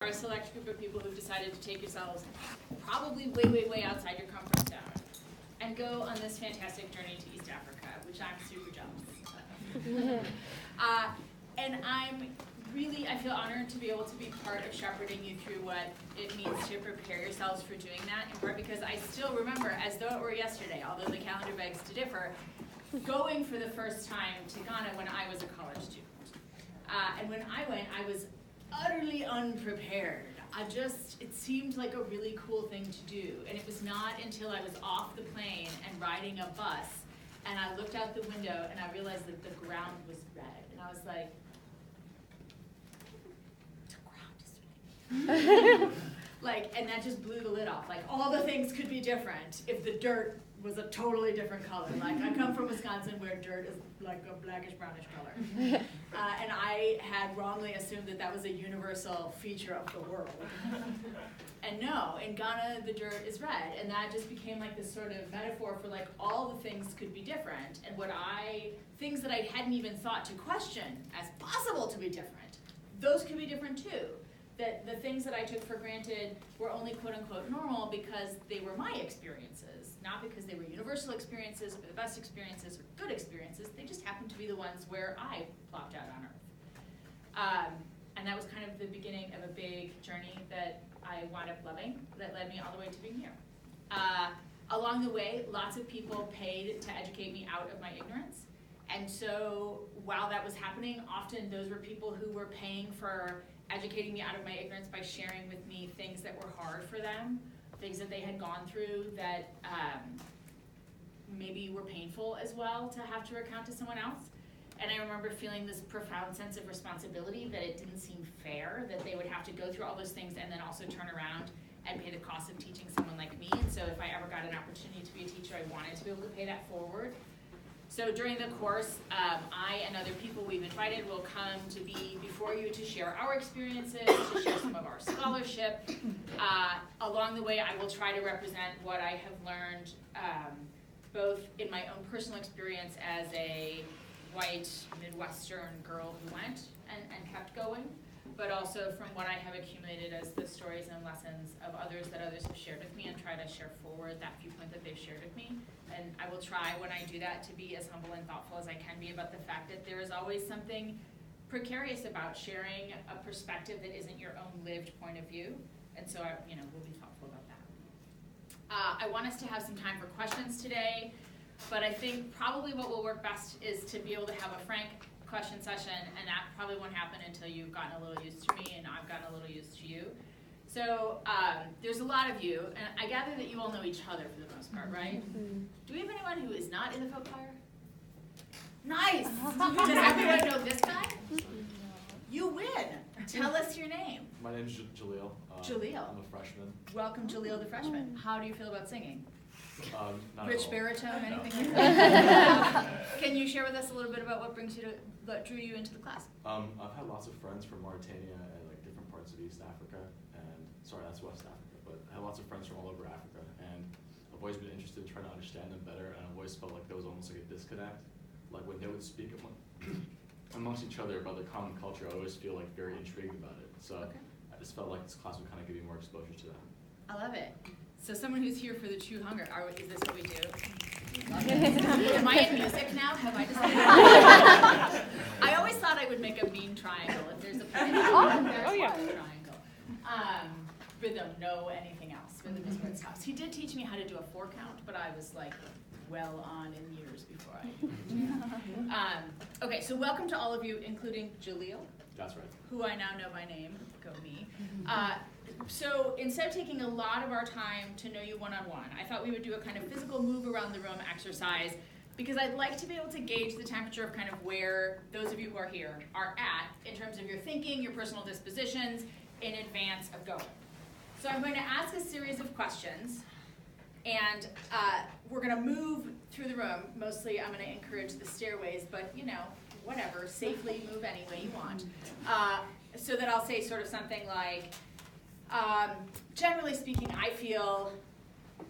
are a select group of people who've decided to take yourselves probably way, way, way outside your comfort zone and go on this fantastic journey to East Africa, which I'm super jealous of. And I feel honored to be able to be part of shepherding you through what it means to prepare yourselves for doing that, in part because I still remember, as though it were yesterday, although the calendar begs to differ, going for the first time to Ghana when I was a college student. And when I went, I was utterly unprepared. It seemed like a really cool thing to do. And it was not until I was off the plane and riding a bus, and I looked out the window and I realized that the ground was red. And I was like, the ground is red. And that just blew the lid off. Like, all the things could be different if the dirt was a totally different color. Like, I come from Wisconsin where dirt is like a blackish brownish color. And I had wrongly assumed that that was a universal feature of the world. And no, in Ghana, the dirt is red. And that just became like this sort of metaphor for like all the things could be different. And things that I hadn't even thought to question as possible to be different, those could be different too. That the things that I took for granted were only quote unquote normal because they were my experiences, not because they were universal experiences or the best experiences or good experiences. They just happened to be the ones where I plopped out on Earth. And that was kind of the beginning of a big journey that I wound up loving, that led me all the way to being here. Along the way, lots of people paid to educate me out of my ignorance. And so while that was happening, often those were people who were paying for educating me out of my ignorance by sharing with me things that were hard for them, things that they had gone through that maybe were painful as well to have to recount to someone else. And I remember feeling this profound sense of responsibility that it didn't seem fair that they would have to go through all those things and then also turn around and pay the cost of teaching someone like me. And so if I ever got an opportunity to be a teacher, I wanted to be able to pay that forward. So during the course, I and other people we've invited will come to be before you to share our experiences, to share some of our scholarship. Along the way, I will try to represent what I have learned, both in my own personal experience as a white Midwestern girl who went and kept going, but also from what I have accumulated as the stories and lessons of others that others have shared with me, and try to share forward that viewpoint that they've shared with me. And I will try, when I do that, to be as humble and thoughtful as I can be about the fact that there is always something precarious about sharing a perspective that isn't your own lived point of view. And so we'll be thoughtful about that. I want us to have some time for questions today, but I think probably what will work best is to be able to have a frank question session, and that probably won't happen until you've gotten a little used to me and I've gotten a little used to you. So there's a lot of you, and I gather that you all know each other for the most part, right? Mm-hmm. Do we have anyone who is not in the folk choir? Nice! Does everyone know this guy? You win! Tell us your name. My name's Jaleel. Jaleel. I'm a freshman. Welcome, Jaleel the freshman. How do you feel about singing? Not Rich at all. baritone, anything like that? Can you share with us a little bit about what drew you into the class? I've had lots of friends from Mauritania and different parts of East Africa, that's West Africa, but I have lots of friends from all over Africa, and I've always been interested in trying to understand them better, and I've always felt like there was almost like a disconnect. Like when they would speak amongst each other about their common culture, I always feel very intrigued about it. So okay. I just felt like this class would kind of give me more exposure to that. I love it. So someone who's here for the true hunger, is this what we do? Am I in music now? Have I decided? I always thought I would make a mean triangle. If there's a triangle. Rhythm, no anything else. Rhythm is where it stops. He did teach me how to do a 4 count, but I was well on in years before I okay, so welcome to all of you, including Jaleel. That's right. Who I now know by name. Go me. So instead of taking a lot of our time to know you one-on-one, I thought we would do a kind of physical move around the room exercise, because I'd like to be able to gauge the temperature of kind of where those of you who are here are at in terms of your thinking, your personal dispositions in advance of going. So I'm going to ask a series of questions, and we're going to move through the room. Mostly I'm going to encourage the stairways, but whatever, safely move any way you want. So that I'll say sort of something like, generally speaking, I feel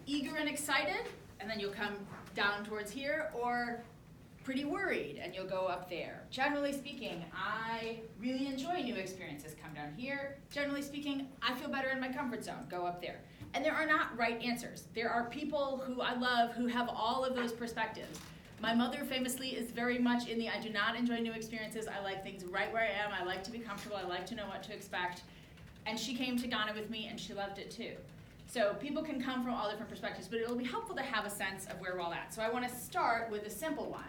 eager and excited, and then you'll come down towards here, or pretty worried, and you'll go up there. Generally speaking, I really enjoy new experiences, come down here. Generally speaking, I feel better in my comfort zone, go up there. And there are not right answers. There are people who I love who have all of those perspectives. My mother famously is very much in the I do not enjoy new experiences, I like things right where I am, I like to be comfortable, I like to know what to expect. And she came to Ghana with me and she loved it too. So people can come from all different perspectives, but it'll be helpful to have a sense of where we're all at. So I want to start with a simple one.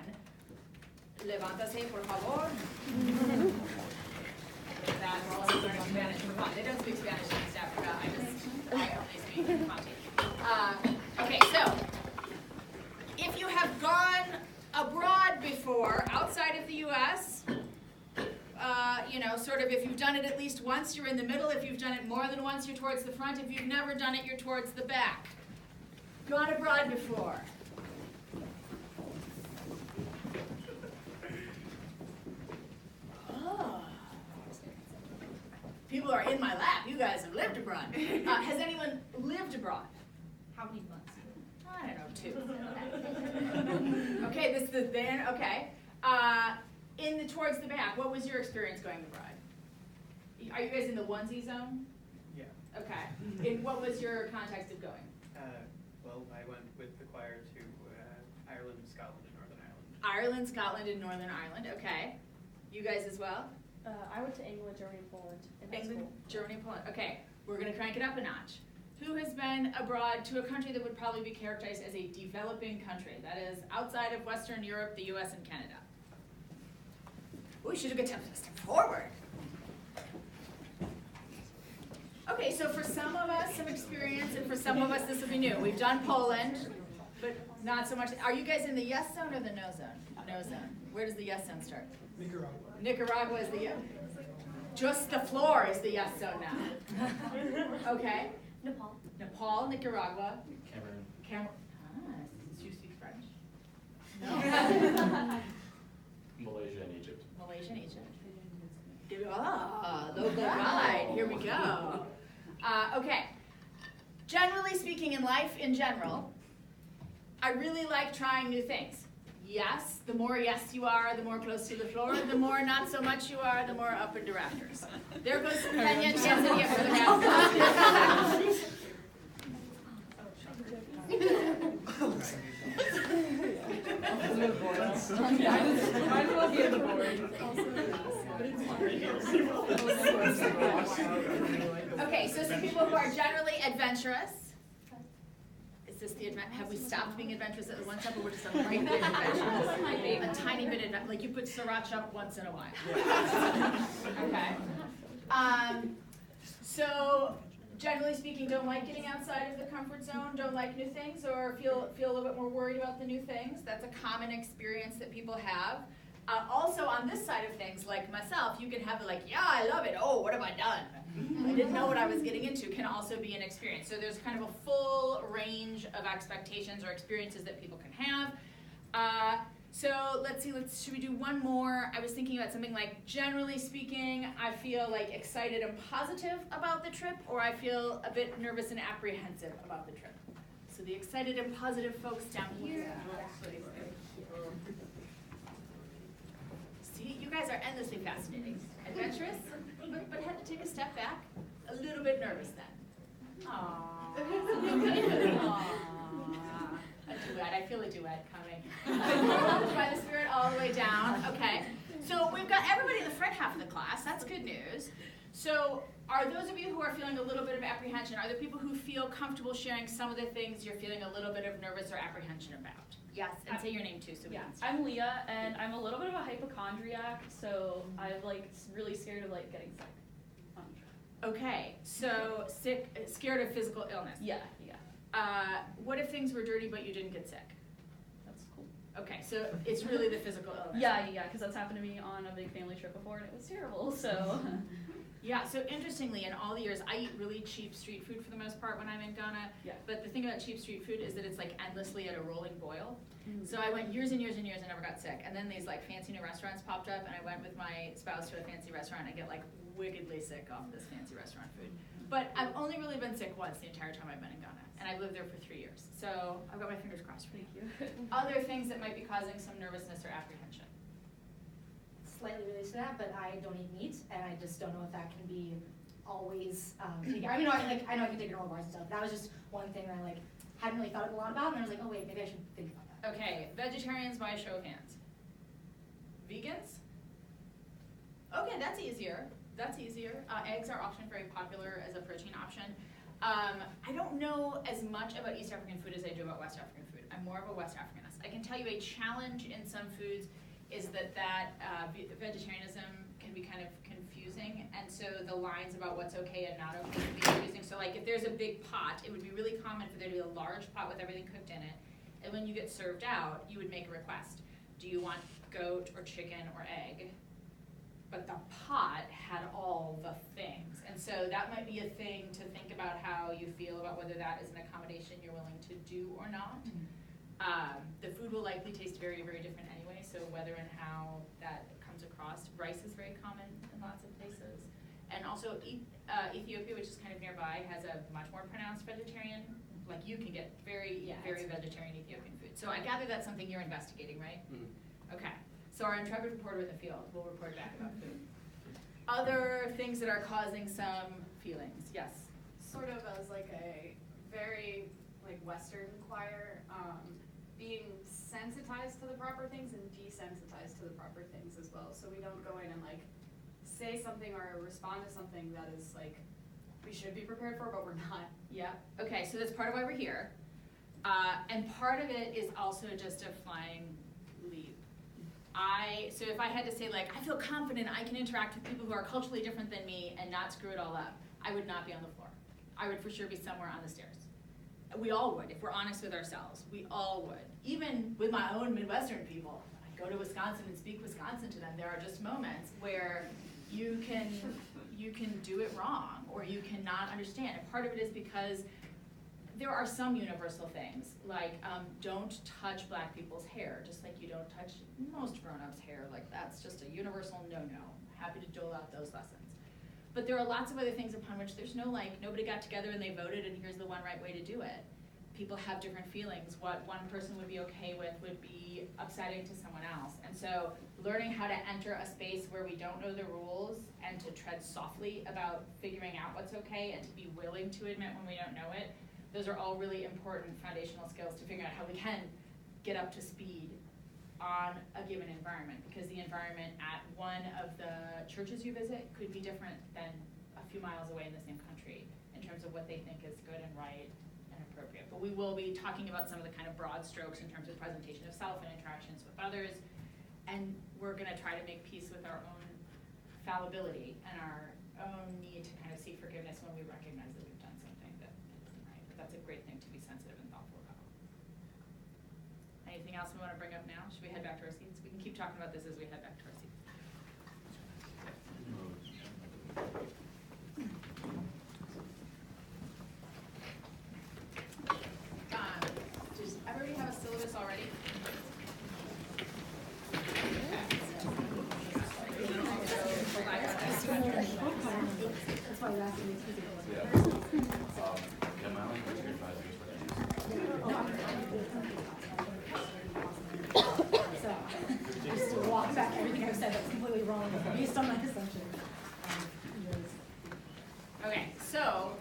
Levántase, por favor. That we're also learning Spanish for fun. They don't speak Spanish in East Africa. I only speak Fanti. Okay, so if you have gone abroad before, outside of the U.S., sort of if you've done it at least once, you're in the middle. If you've done it more than once, you're towards the front. If you've never done it, you're towards the back. Gone abroad before. Oh. People are in my lap. You guys have lived abroad. Has anyone lived abroad? How many months? I don't know, 2. Okay, this is the then, okay. Towards the back, what was your experience going abroad? Are you guys in the onesie zone? Yeah. Okay. What was your context of going? Well, I went with the choir to Ireland, Scotland, and Northern Ireland. Ireland, Scotland, and Northern Ireland, okay. You guys as well? I went to England, Germany, and Poland in high England, school. Germany, and Poland. Okay, we're going to crank it up a notch. Who has been abroad to a country that would probably be characterized as a developing country? That is outside of Western Europe, the US, and Canada. We should have got to step forward. Okay, so for some of us, some experience, and for some of us, this will be new. We've done Poland, but not so much. Are you guys in the yes zone or the no zone? No zone. Where does the yes zone start? Nicaragua. Nicaragua is the yes. Just the floor is the yes zone now. Okay. Nepal, Nicaragua. Cameroon. Do you speak French? No. Malaysia and Egypt. Malaysia and Egypt. Local guide. Here we go. Okay. Generally speaking, in life in general, I really like trying new things. Yes, the more yes you are, the more close to the floor. The more not so much you are, the more up into rafters. There goes Kenya and Tanzania for the rafters. Might as well be on the board. Okay, so some people who are generally adventurous. Is this the have we stopped being adventurous at the one step, or we're just a right bit adventurous? A tiny bit adventurous, like you put sriracha up once in a while. Okay. So generally speaking, don't like getting outside of the comfort zone, don't like new things, or feel a little bit more worried about the new things. That's a common experience that people have. Also on this side of things, like myself, you can have the yeah, I love it. Oh, what have I done? I didn't know what I was getting into can also be an experience. So there's kind of a full range of expectations or experiences that people can have. So let's see, should we do one more? I was thinking about something like, generally speaking, I feel excited and positive about the trip, or I feel a bit nervous and apprehensive about the trip. So the excited and positive folks down here. See, you guys are endlessly fascinating. Adventurous, but had to take a step back. A little bit nervous then. Aww. Aww. A duet, I feel a duet coming. By the Spirit all the way down. Okay, so we've got everybody in the front half of the class. That's good news. So are those of you who are feeling a little bit of apprehension, are there people who feel comfortable sharing some of the things you're feeling a little bit of nervous or apprehension about? Yes, and say your name too. So I'm Leah, and I'm a little bit of a hypochondriac, so I'm really scared of getting sick. Okay, so scared of physical illness. Yeah. What if things were dirty but you didn't get sick? That's cool. Okay, so it's really the physical illness. Yeah, because that's happened to me on a big family trip before, and it was terrible. So. Yeah, so interestingly, in all the years, I eat really cheap street food for the most part when I'm in Ghana. Yeah. But the thing about cheap street food is that it's endlessly at a rolling boil. Mm-hmm. So I went years and years and years and never got sick. And then these fancy new restaurants popped up, and I went with my spouse to a fancy restaurant and get wickedly sick off this fancy restaurant food. But I've only really been sick once the entire time I've been in Ghana, and I've lived there for 3 years. So I've got my fingers crossed for you. Other things that might be causing some nervousness or apprehension. Slightly related to that, but I don't eat meat, and I just don't know if that can be always taken. I mean, I know I can take granola bars and stuff. That was just one thing that I hadn't really thought a lot about, and I was like, oh wait, maybe I should think about that. Okay, vegetarians by show of hands. Vegans? Okay, that's easier. That's easier. Eggs are often very popular as a protein option. I don't know as much about East African food as I do about West African food. I'm more of a West Africanist. I can tell you a challenge in some foods is that vegetarianism can be kind of confusing, and so the lines about what's okay and not okay can be confusing. So like if there's a big pot, it would be really common for there to be a large pot with everything cooked in it, and when you get served out, you would make a request. Do you want goat or chicken or egg? But the pot had all the things, and so that might be a thing to think about how you feel about whether that is an accommodation you're willing to do or not. The food will likely taste very, very different anyway, so whether and how that comes across. Rice is very common in lots of places. And also Ethiopia, which is kind of nearby, has a much more pronounced vegetarian. Like you can get very, very vegetarian Ethiopian food. So I gather that's something you're investigating, right? Mm-hmm. Okay. So our intrepid reporter with the field will report back about food. Other things that are causing some feelings, yes? Sort of as like a very Western choir, being sensitized to the proper things and desensitized to the proper things as well. So we don't go in and say something or respond to something that is we should be prepared for, but we're not. Yeah. Okay, so that's part of why we're here. And part of it is also just a flying leap. So if I had to say I feel confident I can interact with people who are culturally different than me and not screw it all up, I would not be on the floor. I would for sure be somewhere on the stairs. We all would, if we're honest with ourselves. We all would. Even with my own Midwestern people, I go to Wisconsin and speak Wisconsin to them. There are just moments where you can do it wrong or you cannot understand. And part of it is because there are some universal things, like don't touch black people's hair, just like you don't touch most grown-ups' hair. That's just a universal no-no. Happy to dole out those lessons. But there are lots of other things upon which there's no nobody got together and they voted and here's the one right way to do it. People have different feelings. What one person would be okay with would be upsetting to someone else. And so learning how to enter a space where we don't know the rules and to tread softly about figuring out what's okay and to be willing to admit when we don't know it, those are all really important foundational skills to figure out how we can get up to speed on a given environment, because the environment at one of the churches you visit could be different than a few miles away in the same country in terms of what they think is good and right and appropriate. But we will be talking about some of the kind of broad strokes in terms of presentation of self and interactions with others, and we're going to try to make peace with our own fallibility and our own need to kind of seek forgiveness when we recognize that we've done something that isn't right. But that's a great thing to be sensitive and thoughtful about. Anything else we want to bring up now? Should we head back to our seats? We can keep talking about this as we head back to our seats. Does everybody have a syllabus already? That's why you're asking me. Yeah, my only question is 5 years So, just to walk back everything I've said that's completely wrong based on my assumption. Okay, so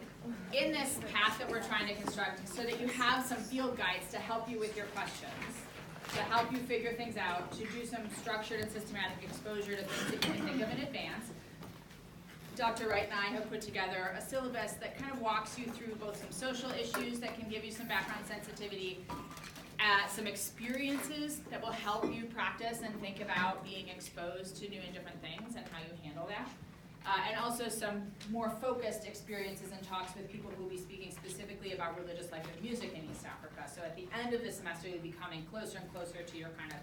in this path that we're trying to construct, so that you have some field guides to help you with your questions, to help you figure things out, to do some structured and systematic exposure to things that you can think of in advance, Dr. Wright and I have put together a syllabus that kind of walks you through both some social issues that can give you some background sensitivity, some experiences that will help you practice and think about being exposed to new and different things and how you handle that. And also some more focused experiences and talks with people who will be speaking specifically about religious life and music in East Africa. So at the end of the semester, you'll be coming closer and closer to your kind of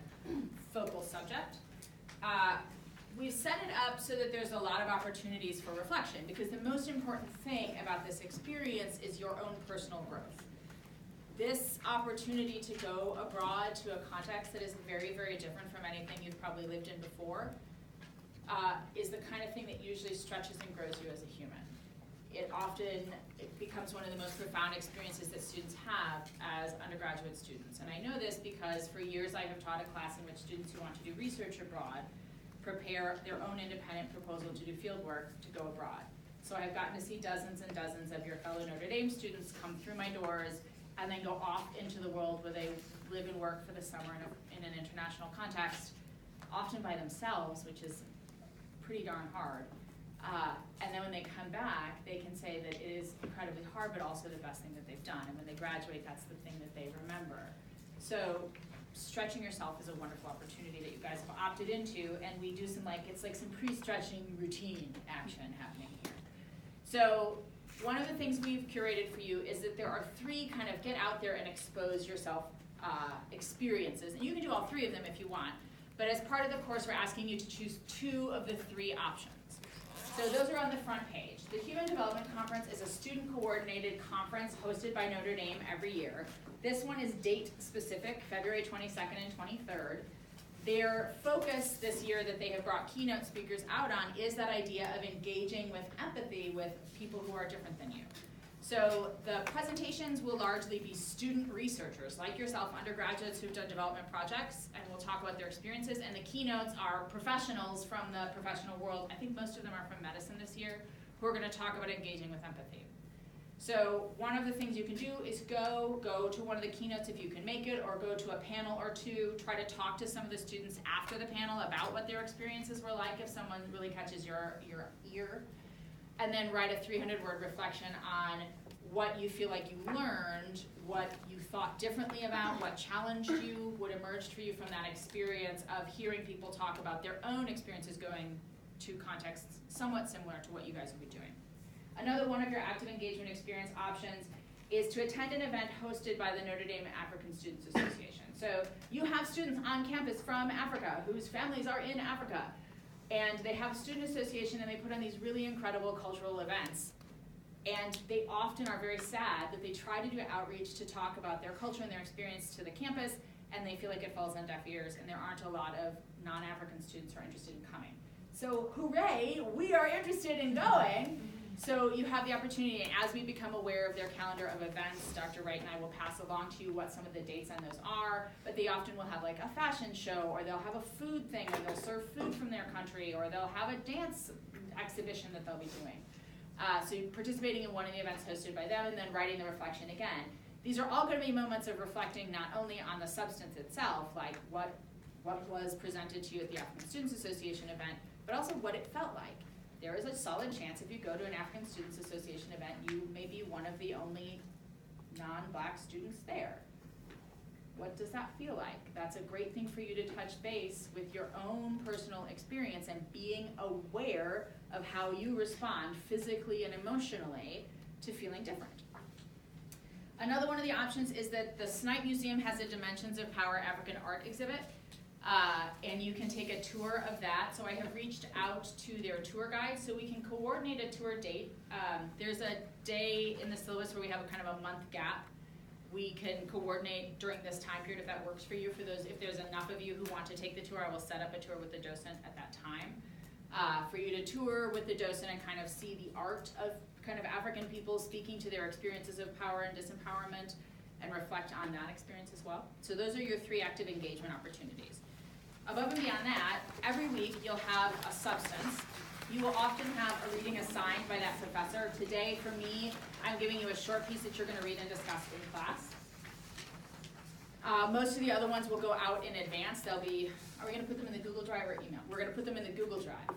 focal subject. We've set it up so that there's a lot of opportunities for reflection, because the most important thing about this experience is your own personal growth. This opportunity to go abroad to a context that is very, very different from anything you've probably lived in before is the kind of thing that usually stretches and grows you as a human. it becomes one of the most profound experiences that students have as undergraduate students. And I know this because for years I have taught a class in which students who want to do research abroad prepare their own independent proposal to do field work to go abroad. So I've gotten to see dozens and dozens of your fellow Notre Dame students come through my doors and then go off into the world where they live and work for the summer in an international context, often by themselves, which is pretty darn hard. And then when they come back, they can say that it is incredibly hard, but also the best thing that they've done. And when they graduate, that's the thing that they remember. So stretching yourself is a wonderful opportunity that you guys have opted into, and we do some it's like some pre-stretching routine action happening here. So one of the things we've curated for you is that there are 3 kind of get out there and expose yourself experiences. And you can do all 3 of them if you want. But as part of the course, we're asking you to choose 2 of the 3 options. So those are on the front page. The Human Development Conference is a student-coordinated conference hosted by Notre Dame every year. This one is date-specific, February 22nd and 23rd. Their focus this year that they have brought keynote speakers out on is that idea of engaging with empathy with people who are different than you. So the presentations will largely be student researchers, like yourself, undergraduates who've done development projects, and we'll talk about their experiences. And the keynotes are professionals from the professional world. I think most of them are from medicine this year, who are going to talk about engaging with empathy. So one of the things you can do is go to one of the keynotes if you can make it, or go to a panel or 2, try to talk to some of the students after the panel about what their experiences were like if someone really catches your ear. And then write a 300-word reflection on what you feel like you learned, what you thought differently about, what challenged you, what emerged for you from that experience of hearing people talk about their own experiences going to contexts somewhat similar to what you guys will be doing. Another one of your active engagement experience options is to attend an event hosted by the Notre Dame African Students Association. So you have students on campus from Africa whose families are in Africa. And they have a student association, and they put on these really incredible cultural events. And they often are very sad that they try to do outreach to talk about their culture and their experience to the campus, and they feel like it falls on deaf ears, and there aren't a lot of non-African students who are interested in coming. So hooray, we are interested in going. So you have the opportunity, and as we become aware of their calendar of events, Dr. Wright and I will pass along to you what some of the dates on those are, but they often will have like a fashion show, or they'll have a food thing where they'll serve food from their country, or they'll have a dance exhibition that they'll be doing. So you're participating in one of the events hosted by them, and then writing the reflection again. These are all going to be moments of reflecting not only on the substance itself, like what was presented to you at the African Students Association event, but also what it felt like. There is a solid chance if you go to an African Students Association event, you may be one of the only non-Black students there. What does that feel like? That's a great thing for you to touch base with your own personal experience and being aware of how you respond physically and emotionally to feeling different. Another one of the options is that the Snipe Museum has a Dimensions of Power African Art exhibit. And you can take a tour of that. So I have reached out to their tour guide so we can coordinate a tour date. There's a day in the syllabus where we have a kind of a month gap. We can coordinate during this time period if that works for you. For those, if there's enough of you who want to take the tour, I will set up a tour with the docent at that time. For you to tour with the docent and kind of see the art of kind of African people speaking to their experiences of power and disempowerment, and reflect on that experience as well. So those are your 3 active engagement opportunities. Above and beyond that, every week you'll have a substance. You will often have a reading assigned by that professor. Today, for me, I'm giving you a short piece that you're going to read and discuss in class. Most of the other ones will go out in advance. They'll be, are we going to put them in the Google Drive or email? We're going to put them in the Google Drive.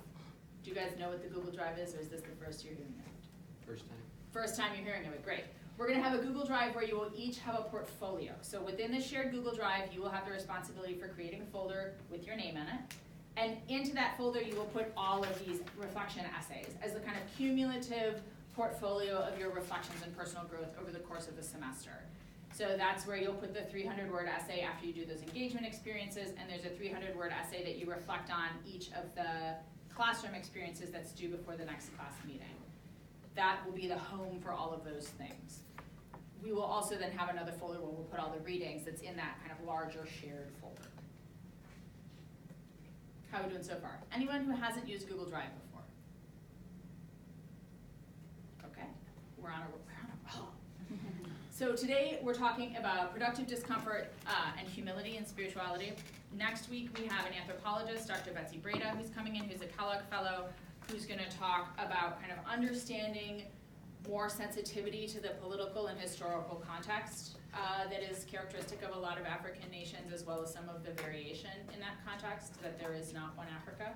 Do you guys know what the Google Drive is, or is this the first you're hearing it? First time. First time you're hearing of it, great. We're going to have a Google Drive where you will each have a portfolio. So within the shared Google Drive, you will have the responsibility for creating a folder with your name in it. And into that folder, you will put all of these reflection essays as the kind of cumulative portfolio of your reflections and personal growth over the course of the semester. So that's where you'll put the 300-word essay after you do those engagement experiences, and there's a 300-word essay that you reflect on each of the classroom experiences that's due before the next class meeting. That will be the home for all of those things. We will also then have another folder where we'll put all the readings that's in that kind of larger shared folder. How are we doing so far? Anyone who hasn't used Google Drive before? Okay. So today we're talking about productive discomfort and humility and spirituality. Next week we have an anthropologist, Dr. Betsy Breda, who's coming in, who's a Kellogg Fellow, who's going to talk about kind of understanding more sensitivity to the political and historical context that is characteristic of a lot of African nations, as well as some of the variation in that context, that there is not one Africa.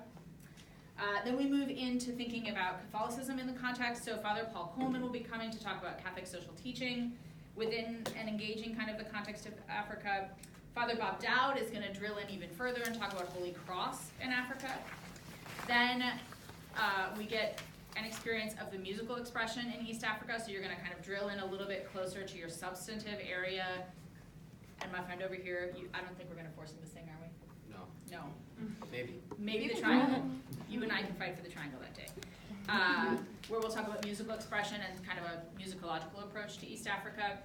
Then we move into thinking about Catholicism in the context. So Father Paul Coleman will be coming to talk about Catholic social teaching within and engaging kind of the context of Africa. Father Bob Dowd is going to drill in even further and talk about Holy Cross in Africa. Then we get an experience of the musical expression in East Africa, so you're going to kind of drill in a little bit closer to your substantive area. And my friend over here, I don't think we're going to force him to sing, are we? No. No. Maybe. Maybe the triangle. You and I can fight for the triangle that day. Where we'll talk about musical expression and kind of a musicological approach to East Africa.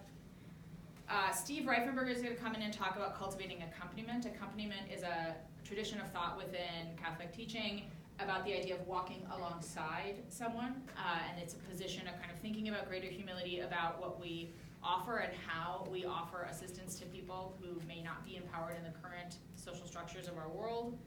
Steve Reifenberger is going to come in and talk about cultivating accompaniment. Accompaniment is a tradition of thought within Catholic teaching about the idea of walking alongside someone, and it's a position of kind of thinking about greater humility about what we offer and how we offer assistance to people who may not be empowered in the current social structures of our world.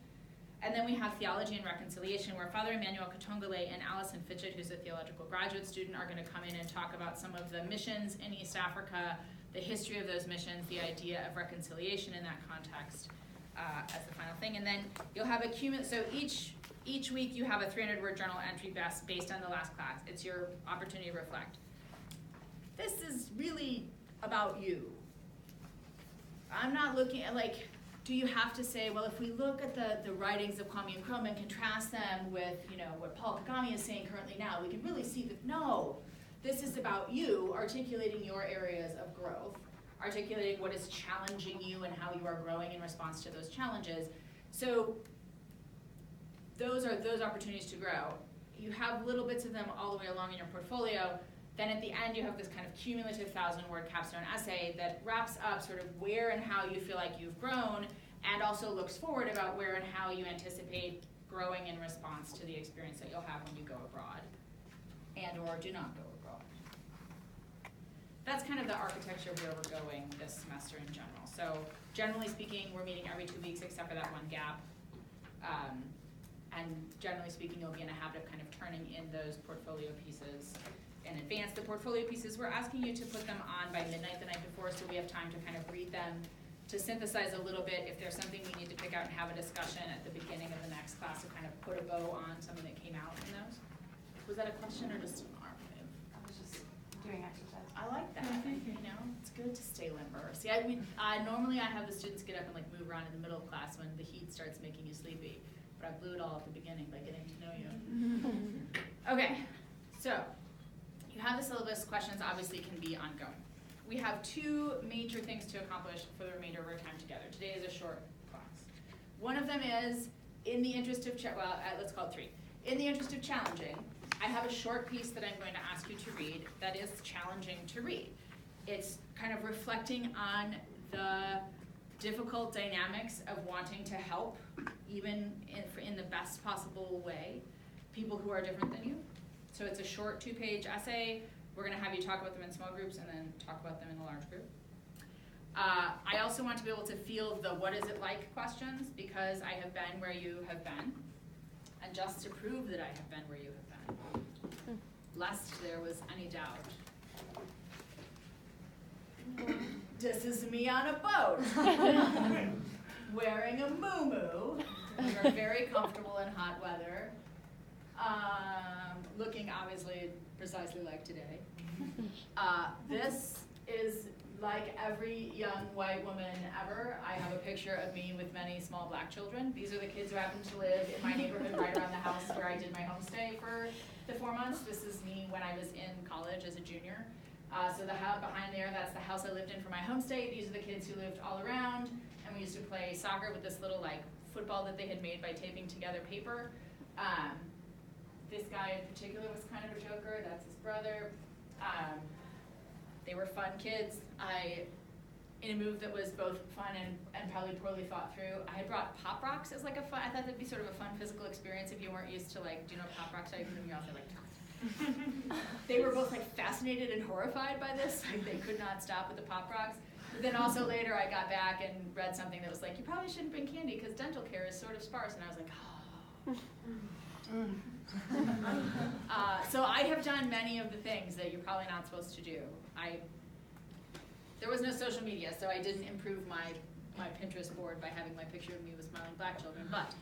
And then we have theology and reconciliation, where Father Emmanuel Katongole and Alison Fitchett, who's a theological graduate student, are going to come in and talk about some of the missions in East Africa, the history of those missions, the idea of reconciliation in that context as the final thing. And then you'll have a so each week you have a 300-word journal entry based on the last class. It's your opportunity to reflect. This is really about you. I'm not looking at, like, do you have to say, well, if we look at the writings of Kwame Nkrumah and contrast them with, what Paul Kagame is saying currently now, we can really see that, no, this is about you articulating your areas of growth, articulating what is challenging you and how you are growing in response to those challenges. So those are those opportunities to grow. You have little bits of them all the way along in your portfolio. Then at the end, you have this kind of cumulative 1,000-word capstone essay that wraps up sort of where and how you feel like you've grown, and also looks forward about where and how you anticipate growing in response to the experience that you'll have when you go abroad and or do not go abroad. That's kind of the architecture of where we're going this semester in general. So generally speaking, we're meeting every 2 weeks except for that one gap. And generally speaking, you'll be in a habit of kind of turning in those portfolio pieces in advance. The portfolio pieces, we're asking you to put them on by midnight the night before, so we have time to kind of read them, to synthesize a little bit. If there's something we need to pick out and have a discussion at the beginning of the next class, to kind of put a bow on something that came out in those. Was that a question or just an arm move? I was just doing exercise. I like that. It's good to stay limber. See, normally I have the students get up and like move around in the middle of class when the heat starts making you sleepy. But I blew it all at the beginning by getting to know you. Okay, so you have the syllabus. Questions obviously can be ongoing. We have 2 major things to accomplish for the remainder of our time together. Today is a short class. One of them is, in the interest of, let's call it 3. In the interest of challenging, I have a short piece that I'm going to ask you to read that is challenging to read. It's kind of reflecting on the difficult dynamics of wanting to help, even in the best possible way, people who are different than you. So it's a short 2-page essay. We're going to have you talk about them in small groups and then talk about them in a large group. I also want to be able to field the what is it like questions, because I have been where you have been, and just to prove that I have been where you have been, lest there was any doubt. This is me on a boat, wearing a muumuu. We're very comfortable in hot weather, looking obviously precisely like today. This is like every young white woman ever. I have a picture of me with many small black children. These are the kids who happen to live in my neighborhood right around the house where I did my homestay for the 4 months. This is me when I was in college as a junior. So the house behind there, that's the house I lived in for my homestay. These are the kids who lived all around, and we used to play soccer with this little like football that they had made by taping together paper. This guy in particular was kind of a joker. That's his brother. They were fun kids. In a move that was both fun and probably poorly thought through, I had brought Pop Rocks as like a fun, I thought that'd be sort of a fun physical experience if you weren't used to like, do you know what Pop Rocks are? You put them in your mouth, they're like, They were both like fascinated and horrified by this, like they could not stop with the Pop Rocks. But then also later I got back and read something that was like, you probably shouldn't bring candy because dental care is sort of sparse, and I was like, oh. So I have done many of the things that you're probably not supposed to do. There was no social media, so I didn't improve my Pinterest board by having my picture of me with smiling black children, but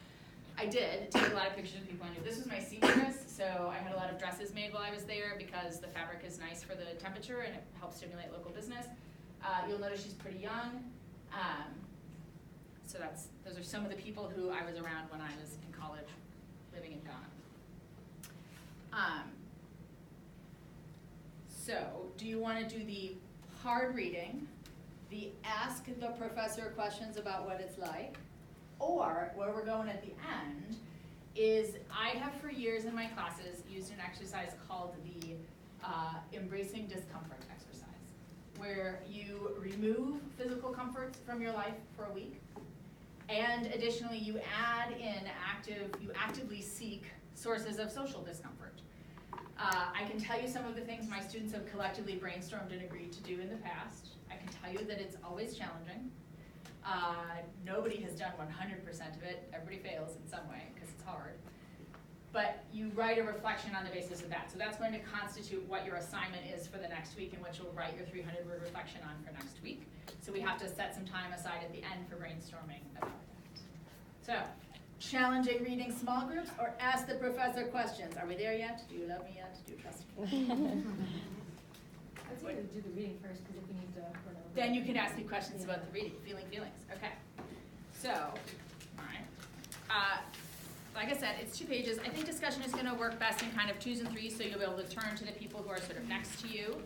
I did take a lot of pictures of people I knew. This was my senior dress, so I had a lot of dresses made while I was there because the fabric is nice for the temperature and it helps stimulate local business. You'll notice she's pretty young. So those are some of the people who I was around when I was in college living in Ghana. So do you want to do the hard reading, the ask the professor questions about what it's like, or where we're going at the end is I have for years in my classes used an exercise called the embracing discomfort exercise, where you remove physical comforts from your life for a week, and additionally you add in you actively seek sources of social discomfort. I can tell you some of the things my students have collectively brainstormed and agreed to do in the past. I can tell you that it's always challenging. Nobody has done 100% of it. Everybody fails in some way because it's hard. But you write a reflection on the basis of that. So that's going to constitute what your assignment is for the next week, in which you'll write your 300-word reflection on for next week. So we have to set some time aside at the end for brainstorming about that. So, challenging reading small groups or ask the professor questions. Are we there yet? Do you love me yet? Do you trust me? I'd say to do the reading first, because if we need to run over. Then you can ask me questions about the reading, feelings. Okay. So, all right. Like I said, it's 2 pages. I think discussion is going to work best in kind of 2s and 3s, so you'll be able to turn to the people who are sort of next to you.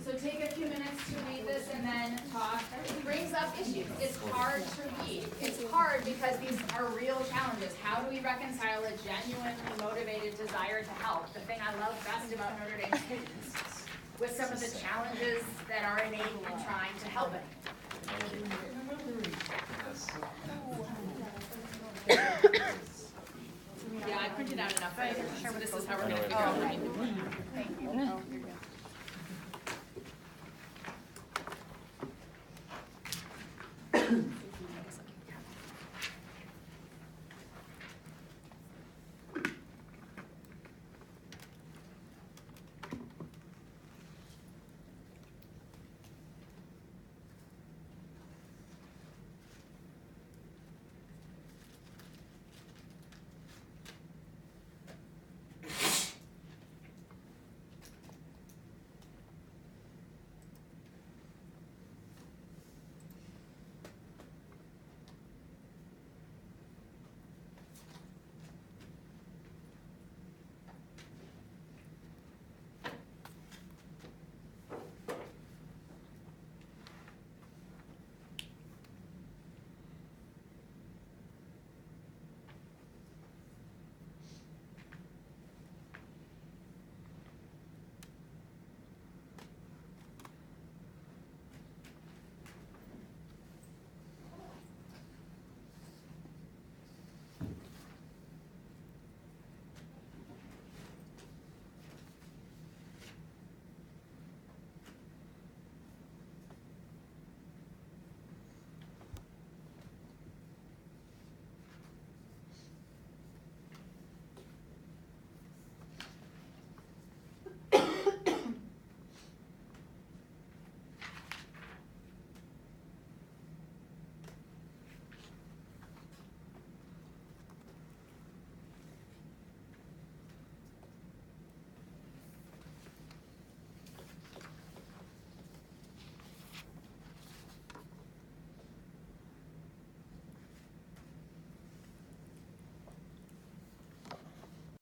So take a few minutes to read this and then talk. It brings up issues. It's hard to read. It's hard because these are real challenges. How do we reconcile a genuinely motivated desire to help, the thing I love best about Notre Dame students, with some of the challenges that are innate in trying to help it? Yeah, I printed out enough for everyone, so this is how we're going to figure out what we need. Thank you. Oh, you're good.